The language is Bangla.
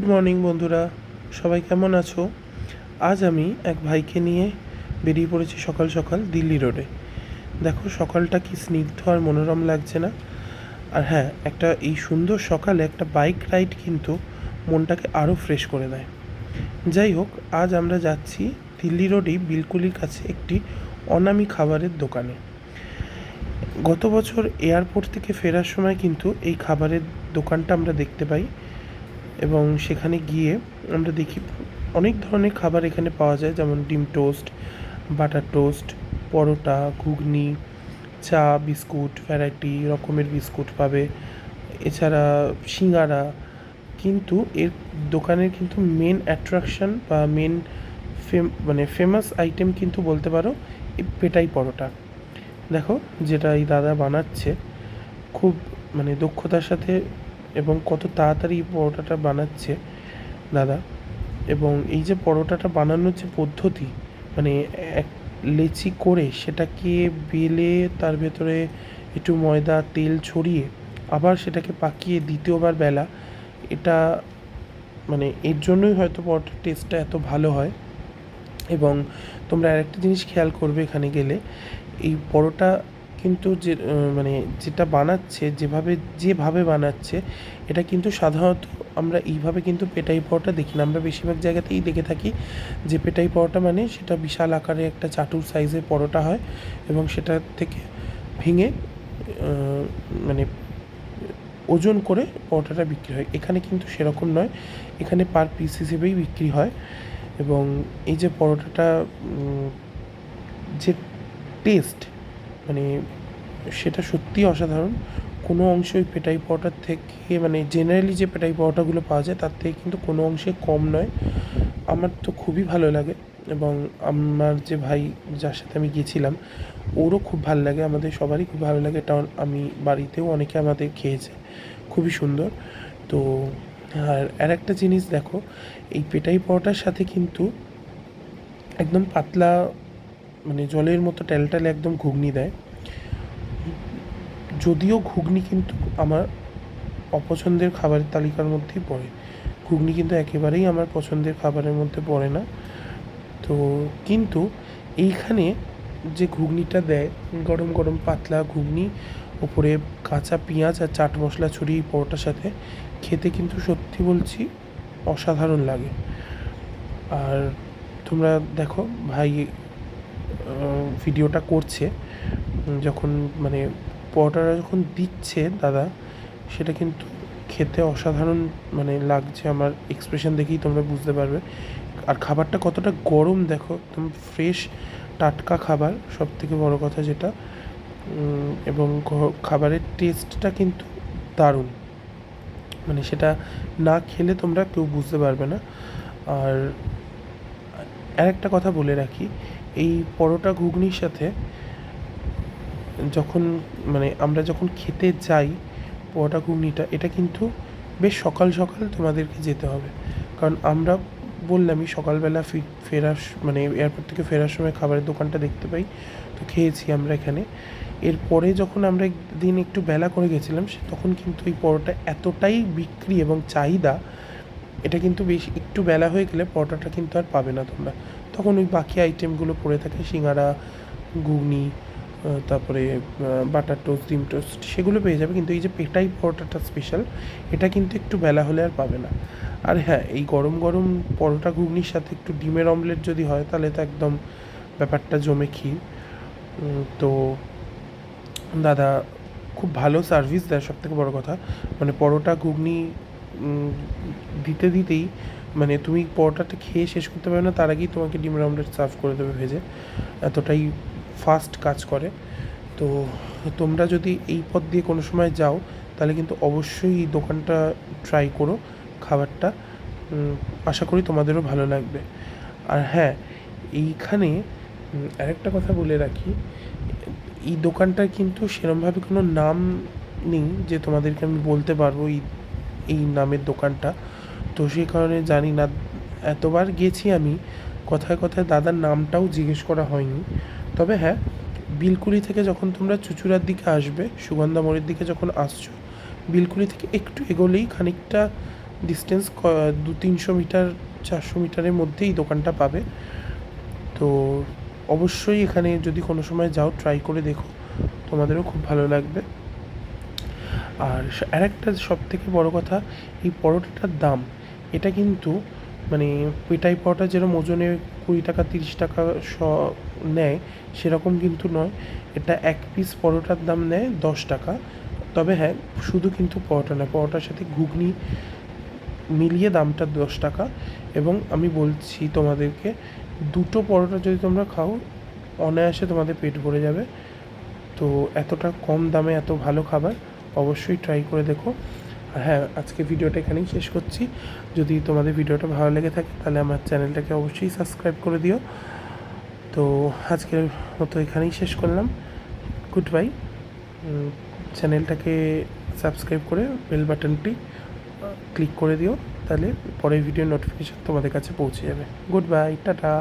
মর্নিং বন্ধুরা, সবাই কেমন আছো? আজ আমি এক ভাইকে নিয়ে বেরিয়ে পড়েছি সকাল সকাল দিল্লি রোডে। দেখো সকালটা কি স্নিগ্ধ আর মনোরম লাগছে না? আর হ্যাঁ, একটা এই সুন্দর সকালে একটা বাইক রাইড কিন্তু মনটাকে আরও ফ্রেশ করে দেয়। যাই হোক, আজ আমরা যাচ্ছি দিল্লি রোডেই বিলকুলির কাছে একটি অনামি খাবারের দোকানে। গত বছর এয়ারপোর্ট থেকে ফেরার সময় কিন্তু এই খাবারের দোকানটা আমরা দেখতে পাই এবং সেখানে গিয়ে আমরা দেখি অনেক ধরনের খাবার এখানে পাওয়া যায়, যেমন ডিম টোস্ট, বাটার টোস্ট, পরোটা, ঘুগনি, চা, বিস্কুট, ভ্যারাইটি রকমের বিস্কুট পাবে, এছাড়া সিঙ্গারা। কিন্তু এর দোকানের কিন্তু মেন অ্যাট্রাকশন বা মেন ফেমাস আইটেম কিন্তু বলতে পারো এই পেটাই পরোটা। দেখো যেটা এই দাদা বানাচ্ছে খুব দক্ষতার সাথে, এবং কত তাড়াতাড়ি এই পরোটাটা বানাচ্ছে দাদা। এবং এই যে পরোটাটা বানানোর যে পদ্ধতি, এক লেচি করে সেটাকে বেলে তার ভেতরে একটু ময়দা তেল ছড়িয়ে আবার সেটাকে পাকিয়ে দ্বিতীয়বার বেলা, এটা এর জন্যই হয়তো পরোটার টেস্টটা এত ভালো হয়। এবং তোমরা আরেকটা জিনিস খেয়াল করবে এখানে গেলে, এই পরোটা কিন্তু যেটা বানাচ্ছে, যেভাবে বানাচ্ছে, এটা কিন্তু সাধারণত আমরা এইভাবে কিন্তু পেটাই পরোটা দেখি না। আমরা বেশিরভাগ জায়গাতেই দেখে থাকি যে পেটাই পরোটা সেটা বিশাল আকারে একটা চাটুর সাইজের পরোটা হয় এবং সেটা থেকে ভেঙে মানে ওজন করে পরোটাটা বিক্রি হয়। এখানে কিন্তু সেরকম নয়, এখানে পার পিস হিসেবেই বিক্রি হয়। এবং এই যে পরোটাটা যে টেস্ট, সেটা সত্যিই অসাধারণ। কোনো অংশে ওই পেটাই পরোটার থেকে জেনারেলি যে পেটাই পরোটাগুলো পাওয়া যায় তার থেকে কিন্তু কোনো অংশে কম নয়। আমার তো খুবই ভালো লাগে এবং আমার যে ভাই যার সাথে আমি গিয়েছিলাম ওরও খুব ভালো লাগে, আমাদের সবারই খুব ভালো লাগে। এটা আমি বাড়িতেও অনেকে আমাদের খেয়েছে, খুবই সুন্দর। তো আর একটা জিনিস দেখো, এই পেটাই পরোটার সাথে কিন্তু একদম পাতলা জলের মতো ট্যালট্যালে একদম ঘুগনি দেয়। যদিও ঘুগনি কিন্তু আমার অপছন্দের খাবারের তালিকার মধ্যেই পড়ে, ঘুগনি কিন্তু একেবারেই আমার পছন্দের খাবারের মধ্যে পড়ে না। তো কিন্তু এইখানে যে ঘুগনিটা দেয়, গরম গরম পাতলা ঘুগনি, ওপরে কাঁচা পেঁয়াজ আর চাট মশলা ছড়িয়ে পরোটার সাথে খেতে কিন্তু সত্যি বলছি অসাধারণ লাগে। আর তোমরা দেখো ভাই ভিডিওটা করছে যখন পরোটাটা যখন দিচ্ছে দাদা, সেটা কিন্তু খেতে অসাধারণ লাগছে। আমার এক্সপ্রেশন দেখেই তোমরা বুঝতে পারবে। আর খাবারটা কতটা গরম দেখো, একদম ফ্রেশ টাটকা খাবার, সব থেকে বড়ো কথা যেটা। এবং খাবারের টেস্টটা কিন্তু দারুণ, সেটা না খেলে তোমরা কেউ বুঝতে পারবে না। আর আরেকটা কথা বলে রাখি, এই পরোটা ঘুগনির সাথে যখন আমরা যখন খেতে যাই পরোটা ঘুগনিটা, এটা কিন্তু বেশ সকাল সকাল তোমাদেরকে যেতে হবে। কারণ আমরা বললামই সকালবেলা ফেরার এয়ারপোর্ট থেকে ফেরার সময় খাবারের দোকানটা দেখতে পাই, তো খেয়েছি আমরা এখানে। এরপরে যখন আমরা একদিন একটু বেলা করে গেছিলাম, তখন কিন্তু এই পরোটা এতটাই বিক্রি এবং চাহিদা, এটা কিন্তু বেশি একটু বেলা হয়ে গেলে পরোটাটা কিন্তু আর পাবে না তোমরা। তখন ওই বাকি আইটেমগুলো পড়ে থাকে, সিঙ্গারা, ঘুগনি, তারপরে বাটার টোস্ট, ডিম টোস্ট, সেগুলো পেয়ে যাবে। কিন্তু এই যে পেটাই পরোটাটা স্পেশাল, এটা কিন্তু একটু বেলা হলে আর পাবে না। আর হ্যাঁ, এই গরম গরম পরোটা ঘুগনির সাথে একটু ডিমের অমলেট যদি হয়, তাহলে তো একদম ব্যাপারটা জমে ক্ষীর। তো দাদা খুব ভালো সার্ভিস দেয়, সবথেকে বড় কথা। পরোটা ঘুগনি দিতে দিতেই তুমি পরোটাটা খেয়ে শেষ করতে পারবে না, তার আগেই তোমাকে ডিমের অমলেট সার্ভ করে দেবে ভেজে, এতটাই ফাস্ট কাজ করে। তো তোমরা যদি এই পথ দিয়ে কোনো সময় যাও, তাহলে কিন্তু অবশ্যই এই দোকানটা ট্রাই করো খাবারটা, আশা করি তোমাদেরও ভালো লাগবে। আর হ্যাঁ, এইখানে আরেকটা কথা বলে রাখি, এই দোকানটার কিন্তু সেরমভাবে কোনো নাম নেই যে তোমাদেরকে আমি বলতে পারবো এই নামের দোকানটা। তো সেই কারণে জানি না, এতবার গেছি আমি, কথায় কথায় দাদার নামটাও জিজ্ঞেস করা হয়নি। তবে হ্যাঁ, বিলকুলি থেকে যখন তোমরা চুঁচুড়ার দিকে আসবে, সুগন্ধা মোড়ের দিকে যখন আসছো, বিলকুলি থেকে একটু এগোলেই খানিকটা ডিস্টেন্স 200-300 মিটার 400 মিটারের মধ্যেই দোকানটা পাবে। তো অবশ্যই এখানে যদি কোনো সময় যাও ট্রাই করে দেখো, তোমাদেরও খুব ভালো লাগবে। আর আরেকটা সবথেকে বড় কথা, এই পরোটাটার দাম, এটা কিন্তু মানে পেটাই পরোটা যেরকম ওজনে 20 টাকা 30 টাকা নেয় সেরকম কিন্তু নয়। এটা এক পিস পরোটার দাম নেয় 10 টাকা। তবে হ্যাঁ, শুধু কিন্তু পরোটা না, পরোটার সাথে ঘুগনি মিলিয়ে দামটা 10 টাকা। এবং আমি বলছি তোমাদেরকে, দুটো পরোটা যদি তোমরা খাও অনায়াসে তোমাদের পেট ভরে যাবে। তো এতটা কম দামে এত ভালো খাবার অবশ্যই ট্রাই করে দেখো। আর হ্যাঁ, আজকে ভিডিওটা এখানেই শেষ করছি। যদি তোমাদের ভিডিওটা ভালো লেগে থাকে তাহলে আমার চ্যানেলটাকে অবশ্যই সাবস্ক্রাইব করে দিও। তো আজকের মতো এখানেই শেষ করলাম। Good bye. চ্যানেলটাকে সাবস্ক্রাইব করে বেল বাটনটি ক্লিক করে দিও, তাহলে পরের ভিডিওর নোটিফিকেশান তোমাদের কাছে পৌঁছে যাবে। Good bye, tata.